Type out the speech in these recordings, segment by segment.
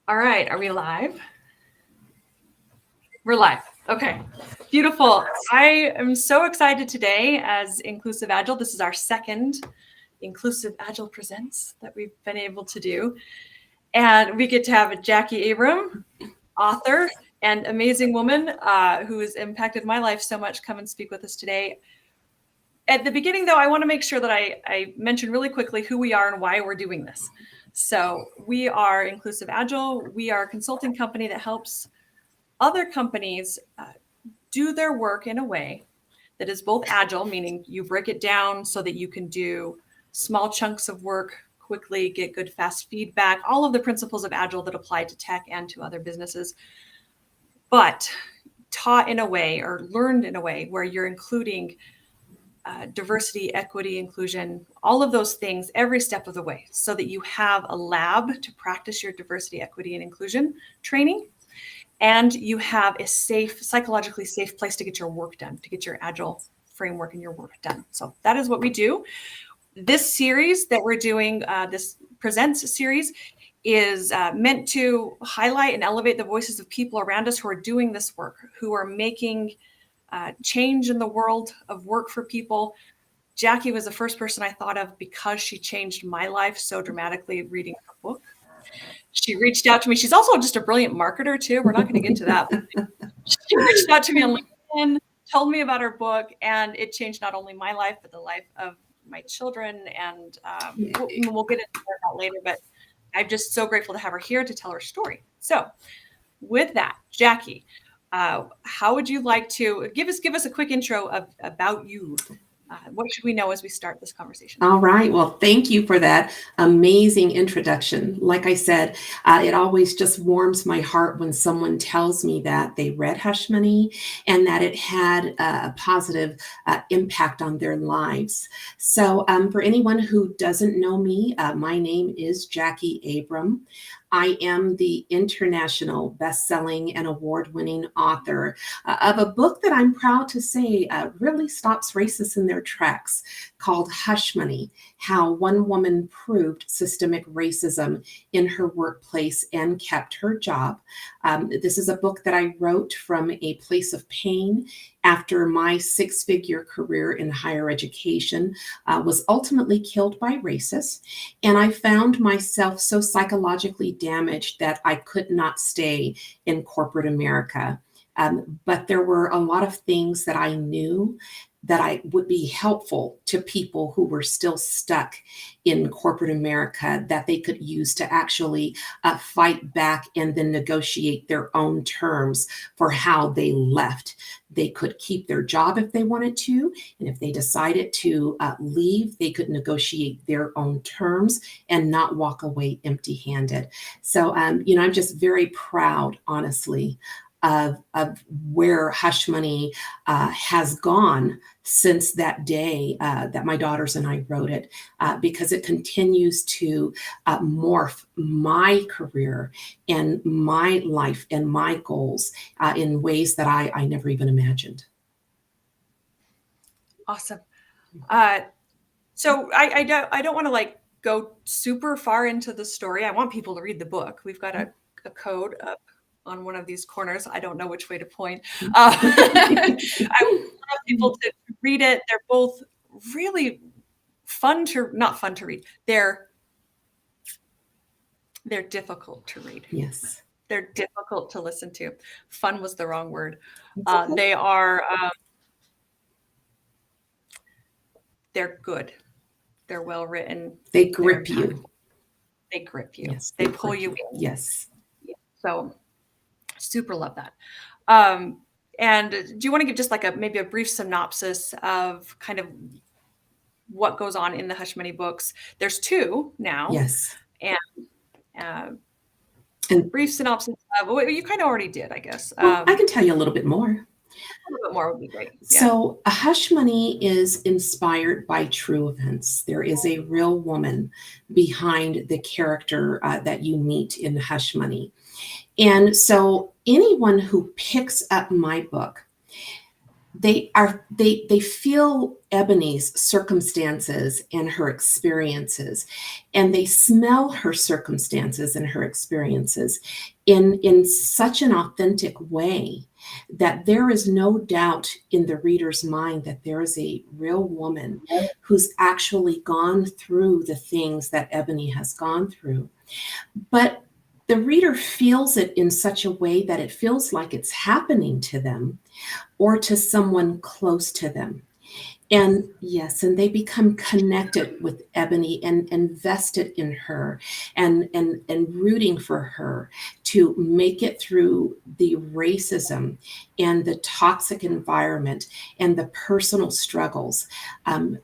All right, are we live? We're live. Okay, beautiful. I am so excited today as Inclusive Agile. This is our second Inclusive Agile Presents that we've been able to do. And we get to have Jacquie Abram, author and amazing woman who has impacted my life so much, come and speak with us today. At the beginning, though, I want to make sure that I mention really quickly who we are and why we're doing this. So we are Inclusive Agile. We are a consulting company that helps other companies do their work in a way that is both agile, meaning you break it down so that you can do small chunks of work quickly, get good, fast feedback, all of the principles of agile that apply to tech and to other businesses, but taught in a way or learned in a way where you're including diversity, equity, inclusion, all of those things every step of the way so that you have a lab to practice your diversity, equity, and inclusion training. And you have a safe, psychologically safe place to get your work done, to get your agile framework and your work done. So that is what we do. This series that we're doing, this Presents series, is meant to highlight and elevate the voices of people around us who are doing this work, who are making change in the world of work for people. Jacquie was the first person I thought of because she changed my life so dramatically reading her book. She reached out to me. She's also just a brilliant marketer too. We're not going to get to that. She reached out to me on LinkedIn, told me about her book, and it changed not only my life, but the life of my children. And we'll get into that later, but I'm just so grateful to have her here to tell her story. So with that, Jacquie, how would you like to give us a quick intro about you? What should we know as we start this conversation? All right. Well, thank you for that amazing introduction. Like I said, it always just warms my heart when someone tells me that they read Hush Money and that it had a positive impact on their lives. So for anyone who doesn't know me, my name is Jacquie Abram. I am the international best-selling and award-winning author of a book that I'm proud to say really stops racists in their tracks, called Hush Money: How One Woman Proved Systemic Racism in Her Workplace and Kept Her Job. This is a book that I wrote from a place of pain after my six-figure career in higher education was ultimately killed by racists. And I found myself so psychologically damaged that I could not stay in corporate America. But there were a lot of things that I knew that I would be helpful to people who were still stuck in corporate America, that they could use to actually fight back and then negotiate their own terms for how they left. They could keep their job if they wanted to, and if they decided to leave, they could negotiate their own terms and not walk away empty-handed. So, I'm just very proud, honestly, of where Hush Money has gone since that day that my daughters and I wrote it, because it continues to morph my career and my life and my goals in ways that I never even imagined. Awesome. So I don't want to go super far into the story. I want people to read the book. We've got a code up on one of these corners. I don't know which way to point. I want people to read it. They're both really not fun to read. They're difficult to read. Yes. They're difficult to listen to. Fun was the wrong word. They are, they're good. They're well written. They grip you. They grip you. Yes, they pull you in. Yes. So super love that. And do you want to give just maybe a brief synopsis of kind of what goes on in the Hush Money books? There's two now. Yes. And brief synopsis of what you kind of already did, I guess. Well, I can tell you a little bit more. A little bit more would be great. Yeah. So Hush Money is inspired by true events. There is a real woman behind the character that you meet in Hush Money. And so anyone who picks up my book, they feel Ebony's circumstances and her experiences, and they smell her circumstances and her experiences in such an authentic way that there is no doubt in the reader's mind that there is a real woman who's actually gone through the things that Ebony has gone through. But the reader feels it in such a way that it feels like it's happening to them or to someone close to them. And yes, and they become connected with Ebony and invested in her and rooting for her to make it through the racism and the toxic environment and the personal struggles,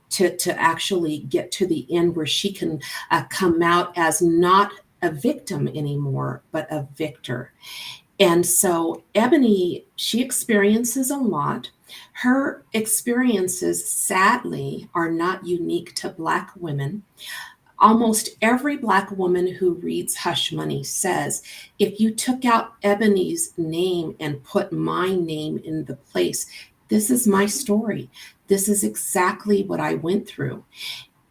to actually get to the end where she can come out as not a victim anymore, but a victor. And so Ebony, she experiences a lot. Her experiences, sadly, are not unique to Black women. Almost every Black woman who reads Hush Money says, if you took out Ebony's name and put my name in the place, this is my story. This is exactly what I went through.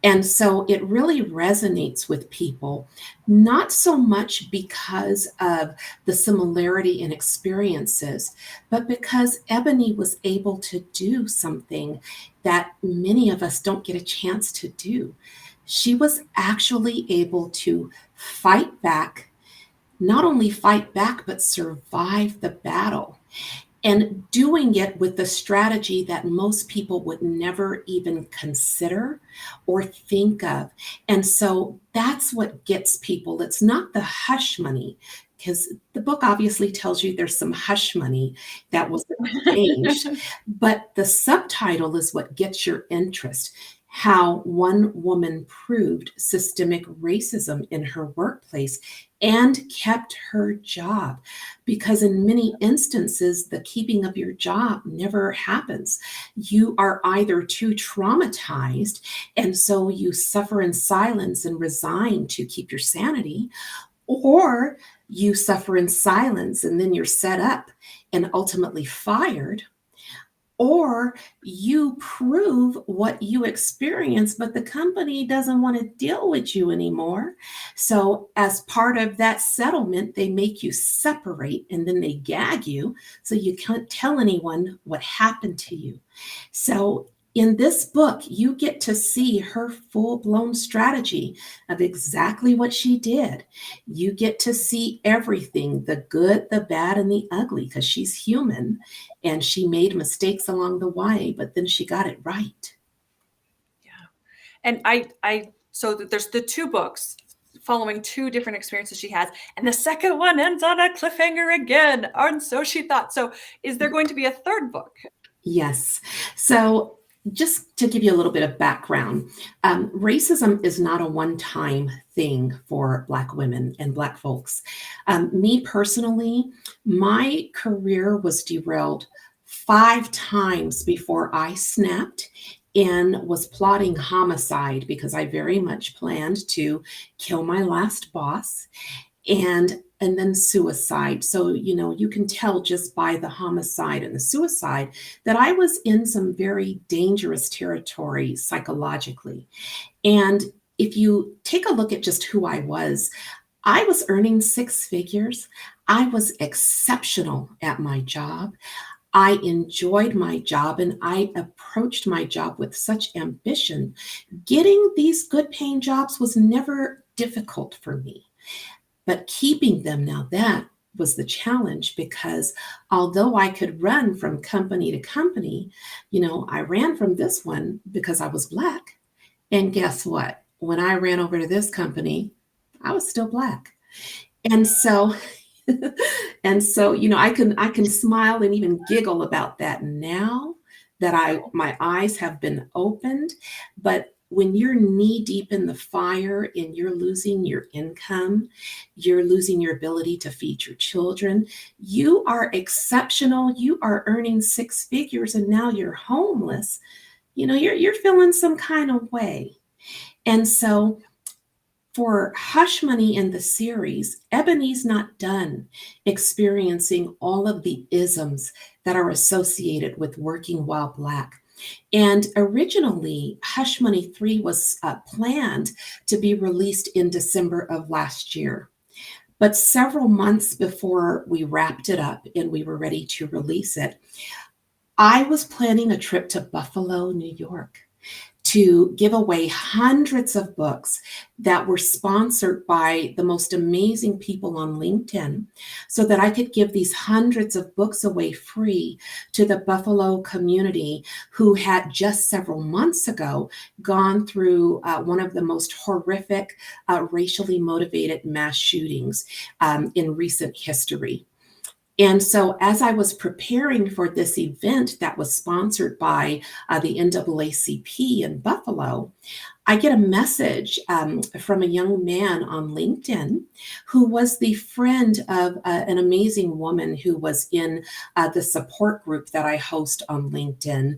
And so it really resonates with people, not so much because of the similarity in experiences, but because Ebony was able to do something that many of us don't get a chance to do. She was actually able to fight back, not only fight back, but survive the battle, and doing it with the strategy that most people would never even consider or think of. And so that's what gets people. It's not the hush money, because the book obviously tells you there's some hush money that was exchanged, but the subtitle is what gets your interest. How one woman proved systemic racism in her workplace and kept her job. Because in many instances, the keeping of your job never happens. You are either too traumatized, and so you suffer in silence and resign to keep your sanity, or you suffer in silence and then you're set up and ultimately fired, or you prove what you experience, but the company doesn't want to deal with you anymore. So, as part of that settlement, they make you separate and then they gag you so you can't tell anyone what happened to you. So, in this book, you get to see her full blown strategy of exactly what she did. You get to see everything, the good, the bad, and the ugly, because she's human and she made mistakes along the way, but then she got it right. Yeah. And so there's the two books following two different experiences she has, and the second one ends on a cliffhanger again. And so she thought. So is there going to be a third book? Yes. So just to give you a little bit of background, racism is not a one-time thing for Black women and Black folks. Me personally, my career was derailed 5 times before I snapped and was plotting homicide, because I very much planned to kill my last boss, and then suicide. So, you can tell just by the homicide and the suicide that I was in some very dangerous territory psychologically. And if you take a look at just who I was earning 6 figures. I was exceptional at my job. I enjoyed my job and I approached my job with such ambition. Getting these good paying jobs was never difficult for me. But keeping them, now that was the challenge, because although I could run from company to company, I ran from this one because I was Black. And guess what? When I ran over to this company, I was still Black. And so I can smile and even giggle about that now that my eyes have been opened. But when you're knee deep in the fire and you're losing your income, you're losing your ability to feed your children, you are exceptional, you are earning 6 figures, and now you're homeless, you're feeling some kind of way. And so For Hush Money in the series, Ebony's not done experiencing all of the isms that are associated with working while Black. And originally, Hush Money 3 was planned to be released in December of last year. But several months before we wrapped it up and we were ready to release it, I was planning a trip to Buffalo, New York, to give away hundreds of books that were sponsored by the most amazing people on LinkedIn so that I could give these hundreds of books away free to the Buffalo community who had just several months ago gone through one of the most horrific racially motivated mass shootings in recent history. And so, as I was preparing for this event that was sponsored by the NAACP in Buffalo, I get a message from a young man on LinkedIn who was the friend of an amazing woman who was in the support group that I host on LinkedIn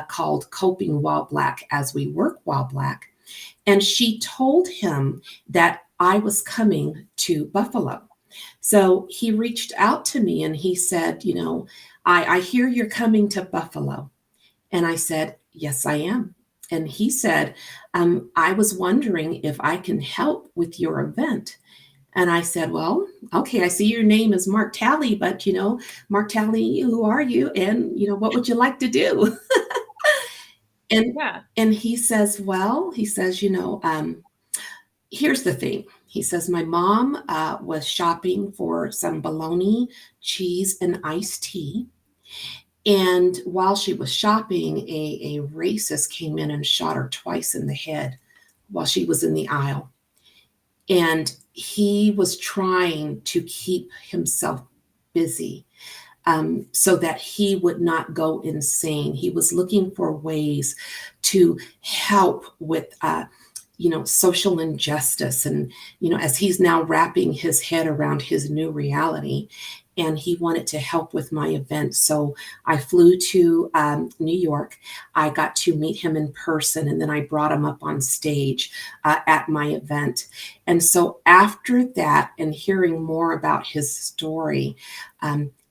called Coping While Black as We Work While Black. And she told him that I was coming to Buffalo. So he reached out to me and he said, I hear you're coming to Buffalo. And I said, yes, I am. And he said, I was wondering if I can help with your event. And I said, well, okay, I see your name is Mark Talley, but Mark Talley, who are you? And, what would you like to do? And he says, here's the thing. He says, my mom was shopping for some bologna, cheese, and iced tea. And while she was shopping, a racist came in and shot her twice in the head while she was in the aisle. And he was trying to keep himself busy so that he would not go insane. He was looking for ways to help with social injustice. And, as he's now wrapping his head around his new reality, and he wanted to help with my event. So I flew to New York. I got to meet him in person, and then I brought him up on stage at my event. And so after that, and hearing more about his story,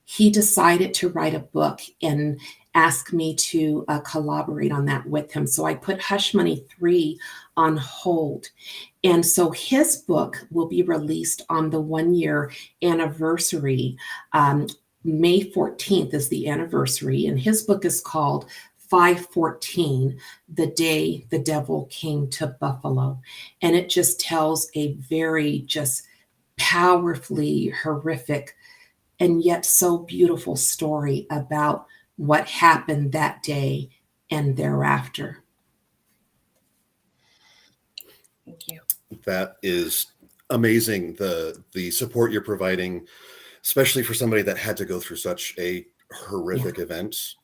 he decided to write a book and ask me to collaborate on that with him. So I put Hush Money 3 on hold. And so his book will be released on the 1-year anniversary. May 14th is the anniversary. And his book is called 5/14, The Day the Devil Came to Buffalo. And it just tells a very just powerfully horrific and yet so beautiful story about what happened that day and thereafter. Thank you. That is amazing. The support you're providing, especially for somebody that had to go through such a horrific event.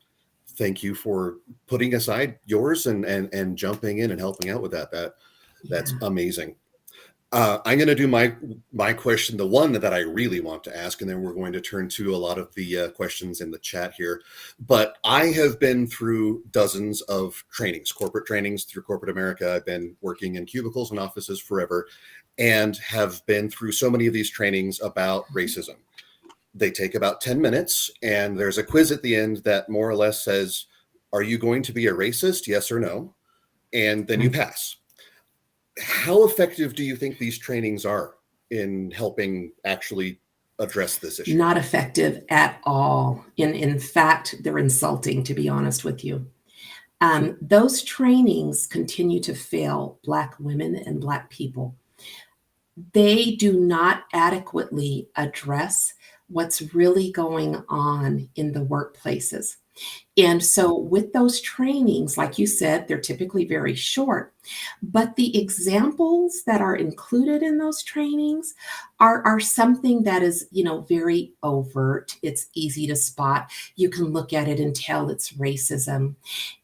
Thank you for putting aside yours and jumping in and helping out with that. That's amazing. I'm going to do my question, the one that I really want to ask, and then we're going to turn to a lot of the questions in the chat here. But I have been through dozens of trainings, corporate trainings through corporate America. I've been working in cubicles and offices forever and have been through so many of these trainings about racism. They take about 10 minutes, and there's a quiz at the end that more or less says, are you going to be a racist, yes or no? And then you pass. How effective do you think these trainings are in helping actually address this issue? Not effective at all. In fact, they're insulting, to be honest with you. Those trainings continue to fail Black women and Black people. They do not adequately address what's really going on in the workplaces. And so with those trainings, like you said, they're typically very short, but the examples that are included in those trainings are something that is, very overt. It's easy to spot. You can look at it and tell it's racism.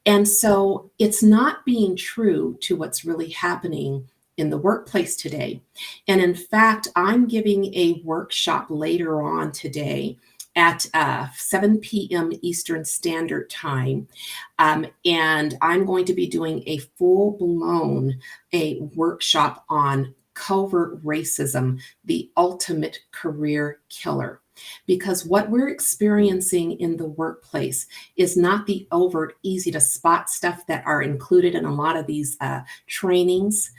And so it's not being true to what's really happening in the workplace today. And in fact, I'm giving a workshop later on today at 7 p.m. Eastern Standard Time. And I'm going to be doing a full-blown workshop on covert racism the ultimate career killer. Because what we're experiencing in the workplace is not the overt, easy to spot stuff that are included in a lot of these trainings.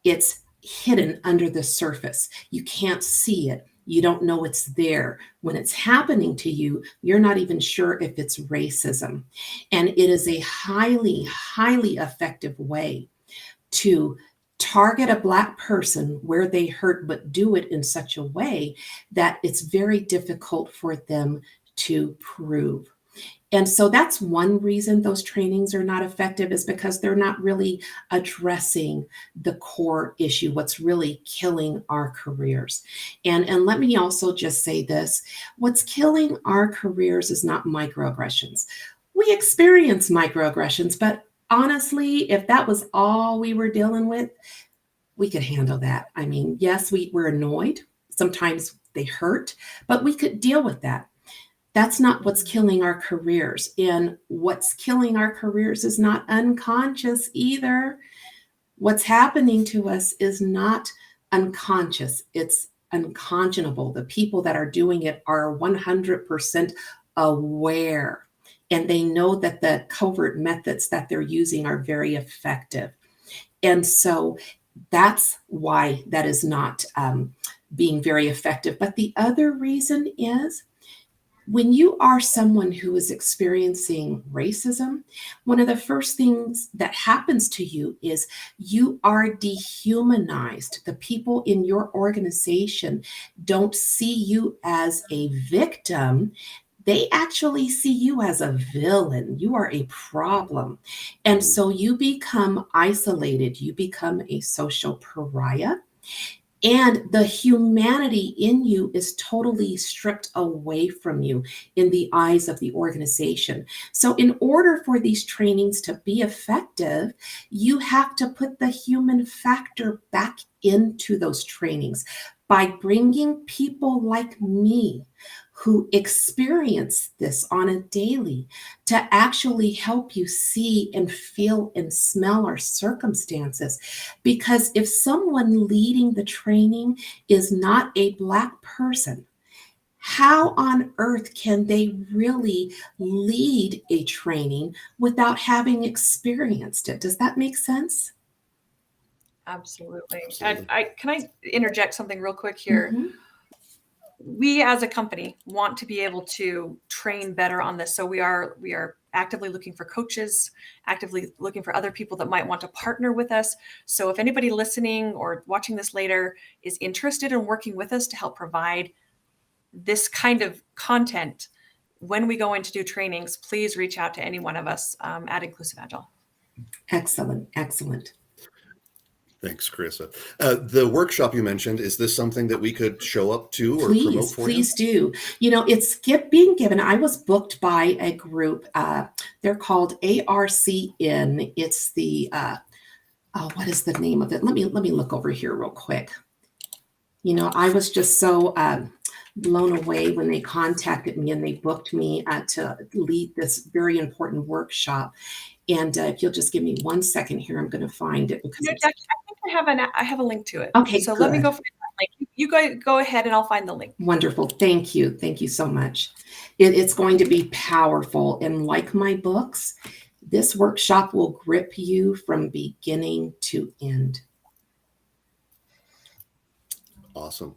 It's hidden under the surface. You can't see it. You don't know it's there. When it's happening to you, you're not even sure if it's racism. And it is a highly, highly effective way to target a Black person where they hurt, but do it in such a way that it's very difficult for them to prove. And so that's one reason those trainings are not effective, is because they're not really addressing the core issue, what's really killing our careers. And let me also just say this, what's killing our careers is not microaggressions. We experience microaggressions, but honestly, if that was all we were dealing with, we could handle that. I mean, yes, we're annoyed. Sometimes they hurt, but we could deal with that. That's not what's killing our careers. And what's killing our careers is not unconscious either. What's happening to us is not unconscious. It's unconscionable. The people that are doing it are 100% aware. And they know that the covert methods that they're using are very effective. And so that's why that is not being very effective. But the other reason is, when you are someone who is experiencing racism, one of the first things that happens to you is you are dehumanized. The people in your organization don't see you as a victim. They actually see you as a villain. You are a problem. And so you become isolated. You become a social pariah. And the humanity in you is totally stripped away from you in the eyes of the organization. So in order for these trainings to be effective, you have to put the human factor back into those trainings by bringing people like me who experience this on a daily to actually help you see and feel and smell our circumstances. Because if someone leading the training is not a Black person, how on earth can they really lead a training without having experienced it? Does that make sense? Absolutely. Absolutely. Can I interject something real quick here? Mm-hmm. We as a company want to be able to train better on this. So we are actively looking for coaches, actively looking for other people that might want to partner with us. So if anybody listening or watching this later is interested in working with us to help provide this kind of content when we go in to do trainings, please reach out to any one of us at Inclusive Agile. Excellent, excellent. Thanks, Carissa. The workshop you mentioned, is this something that we could show up to or promote for Please do. You know, it's being given. I was booked by a group. They're called ARCN. It's the, what is the name of it? Let me look over here real quick. You know, I was just so blown away when they contacted me and they booked me to lead this very important workshop. And if you'll just give me 1 second here, I'm going to find it. Because Jacquie, I think I have a link to it. Okay, so good. Let me go find that link. You go ahead and I'll find the link. Wonderful. Thank you. Thank you so much. It's going to be powerful. And like my books, this workshop will grip you from beginning to end. Awesome.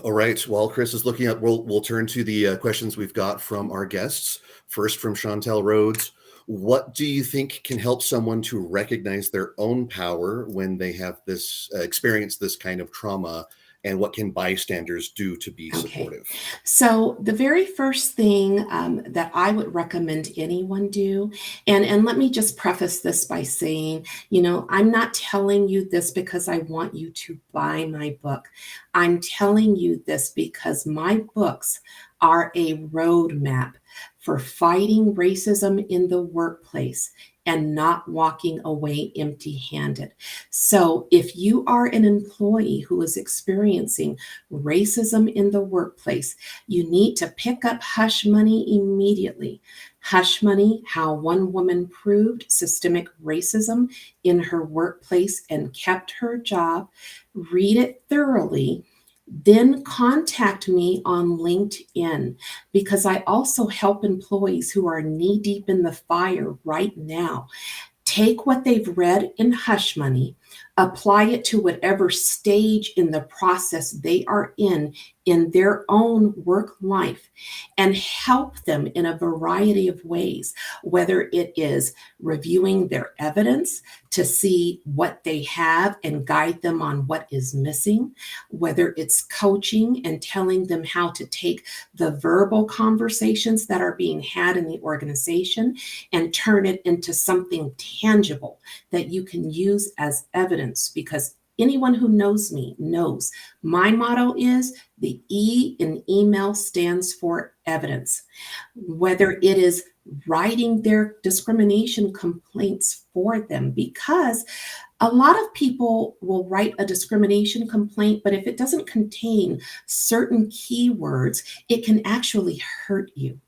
All right. While Chris is looking up, we'll turn to the questions we've got from our guests. First, from Chantel Rhodes. What do you think can help someone to recognize their own power when they have this experience this kind of trauma, and what can bystanders do to be supportive? So the very first thing that I would recommend anyone do, and let me just preface this by saying, you know, I'm not telling you this because I want you to buy my book. I'm telling you this because my books are a roadmap for fighting racism in the workplace and not walking away empty-handed. So if you are an employee who is experiencing racism in the workplace, you need to pick up Hush Money immediately. Hush Money, How One Woman Proved Systemic Racism in Her Workplace and Kept Her Job. Read it thoroughly. Then contact me on LinkedIn, because I also help employees who are knee deep in the fire right now take what they've read in Hush Money, apply it to whatever stage in the process they are in their own work life, and help them in a variety of ways, whether it is reviewing their evidence to see what they have and guide them on what is missing, whether it's coaching and telling them how to take the verbal conversations that are being had in the organization and turn it into something tangible that you can use as evidence. Because anyone who knows me knows my motto is the E in email stands for evidence. Whether it is writing their discrimination complaints for them, because a lot of people will write a discrimination complaint, but if it doesn't contain certain keywords, it can actually hurt you.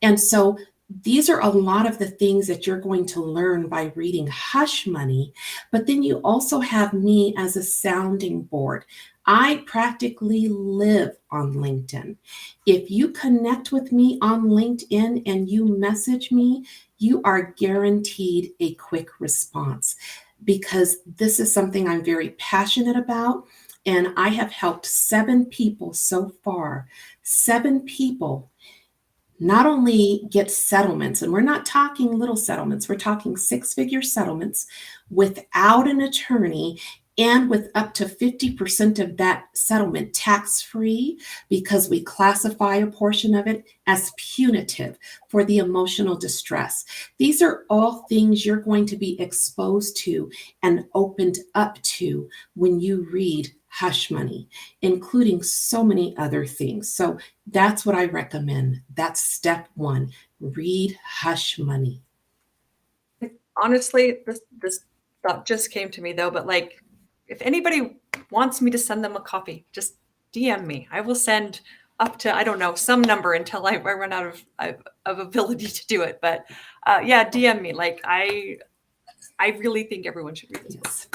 And so these are a lot of the things that you're going to learn by reading Hush Money, but then you also have me as a sounding board. I practically live on LinkedIn. If you connect with me on LinkedIn and you message me, you are guaranteed a quick response, because this is something I'm very passionate about. And I have helped 7 people so far, 7 people not only get settlements, and we're not talking little settlements, we're talking 6-figure settlements without an attorney, and with up to 50% of that settlement tax-free, because we classify a portion of it as punitive for the emotional distress. These are all things you're going to be exposed to and opened up to when you read Hush Money, including so many other things. So that's what I recommend. That's step 1. Read Hush Money. Honestly, this thought just came to me though, but like, if anybody wants me to send them a copy, just DM me. I will send up to, I don't know, some number until I run out of ability to do it. But yeah, DM me. Like, I really think everyone should read this. Yes.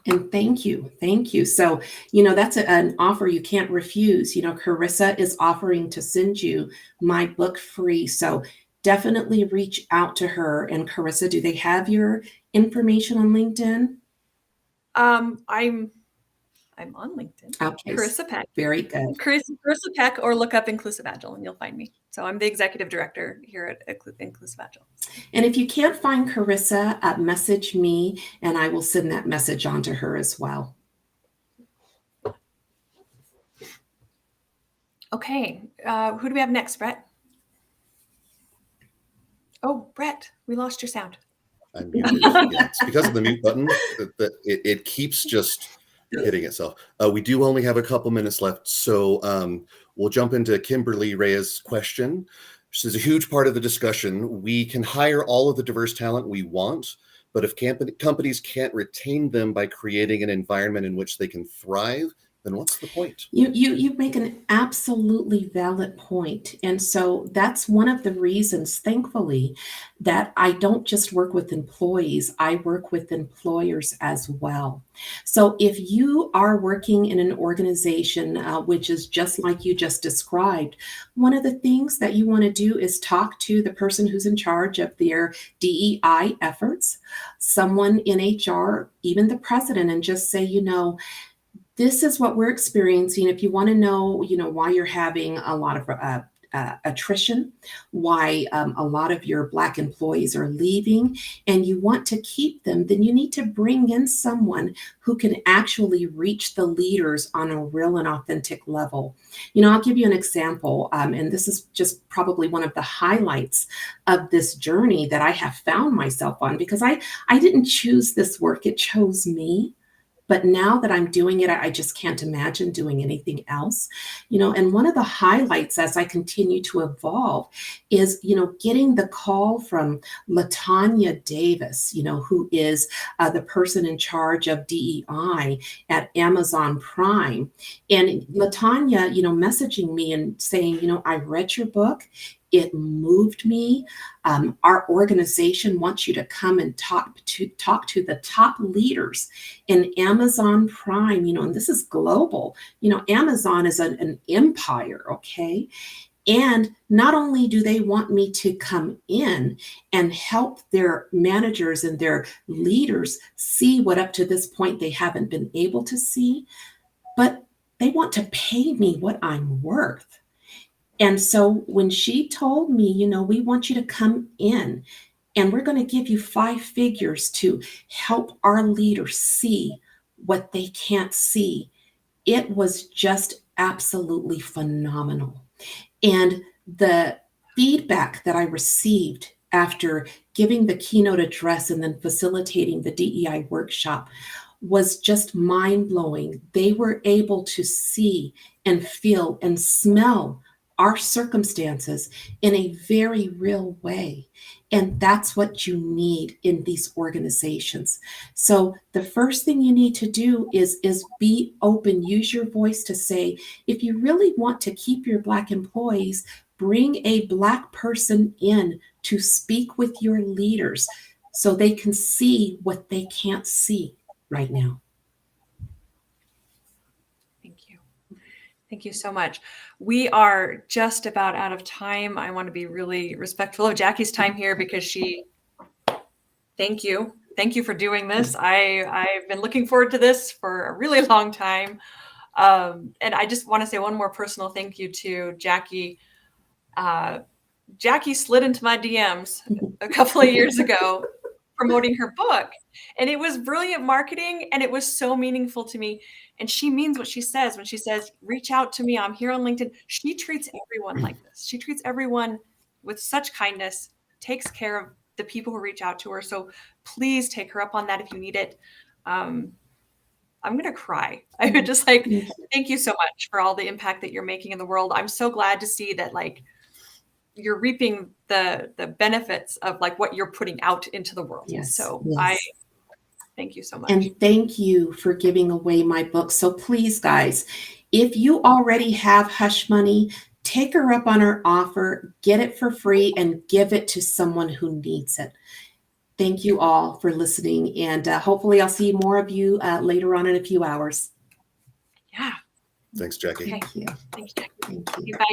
And thank you. Thank you. So, that's an offer you can't refuse. Carissa is offering to send you my book free. So definitely reach out to her. And Carissa, do they have your information on LinkedIn? I'm on LinkedIn. Okay. Carissa Peck. Very good. Carissa Peck, or look up Inclusive Agile and you'll find me. So I'm the executive director here at Inclusive Agile. And if you can't find Carissa, message me and I will send that message on to her as well. Okay. Who do we have next, Brett? Oh, Brett, we lost your sound. I'm muted. Yeah, it's because of the mute button that it keeps just hitting itself. We do only have a couple minutes left, so we'll jump into Kimberly Reyes' question. This is a huge part of the discussion. We can hire all of the diverse talent we want, but if companies can't retain them by creating an environment in which they can thrive, then what's the point? You make an absolutely valid point. And so that's one of the reasons, thankfully, that I don't just work with employees, I work with employers as well. So if you are working in an organization, which is just like you just described, one of the things that you want to do is talk to the person who's in charge of their DEI efforts, someone in HR, even the president, and just say, this is what we're experiencing. If you want to know, why you're having a lot of attrition, why a lot of your Black employees are leaving, and you want to keep them, then you need to bring in someone who can actually reach the leaders on a real and authentic level. I'll give you an example, and this is just probably one of the highlights of this journey that I have found myself on, because I didn't choose this work, it chose me. But now that I'm doing it, I just can't imagine doing anything else. And one of the highlights as I continue to evolve is, getting the call from LaTanya Davis, who is the person in charge of DEI at Amazon Prime. And LaTanya, messaging me and saying, I read your book. It moved me. Our organization wants you to come and talk to the top leaders in Amazon Prime, and this is global. Amazon is an empire, okay? And not only do they want me to come in and help their managers and their leaders see what up to this point they haven't been able to see, but they want to pay me what I'm worth. And so when she told me, we want you to come in and we're going to give you 5 figures to help our leaders see what they can't see, it was just absolutely phenomenal. And the feedback that I received after giving the keynote address and then facilitating the DEI workshop was just mind-blowing. They were able to see and feel and smell our circumstances in a very real way. And that's what you need in these organizations. So the first thing you need to do is be open, use your voice to say, if you really want to keep your Black employees, bring a Black person in to speak with your leaders so they can see what they can't see right now. Thank you so much. We are just about out of time. I want to be really respectful of Jackie's time here because thank you. Thank you for doing this. I've been looking forward to this for a really long time. And I just want to say one more personal thank you to Jacquie. Jacquie slid into my DMs a couple of years ago promoting her book. And it was brilliant marketing and it was so meaningful to me. And she means what she says when she says, reach out to me. I'm here on LinkedIn. She treats everyone like this. She treats everyone with such kindness, takes care of the people who reach out to her. So please take her up on that if you need it. I'm going to cry. I would just thank you so much for all the impact that you're making in the world. I'm so glad to see that you're reaping the benefits of what you're putting out into the world. Yes, so yes. I thank you so much. And thank you for giving away my book. So please, guys, if you already have Hush Money, take her up on her offer, get it for free, and give it to someone who needs it. Thank you all for listening. And hopefully I'll see more of you later on in a few hours. Yeah. Thanks, Jacquie. Okay. Thank you. Thanks, Jacquie. Thank you. Bye.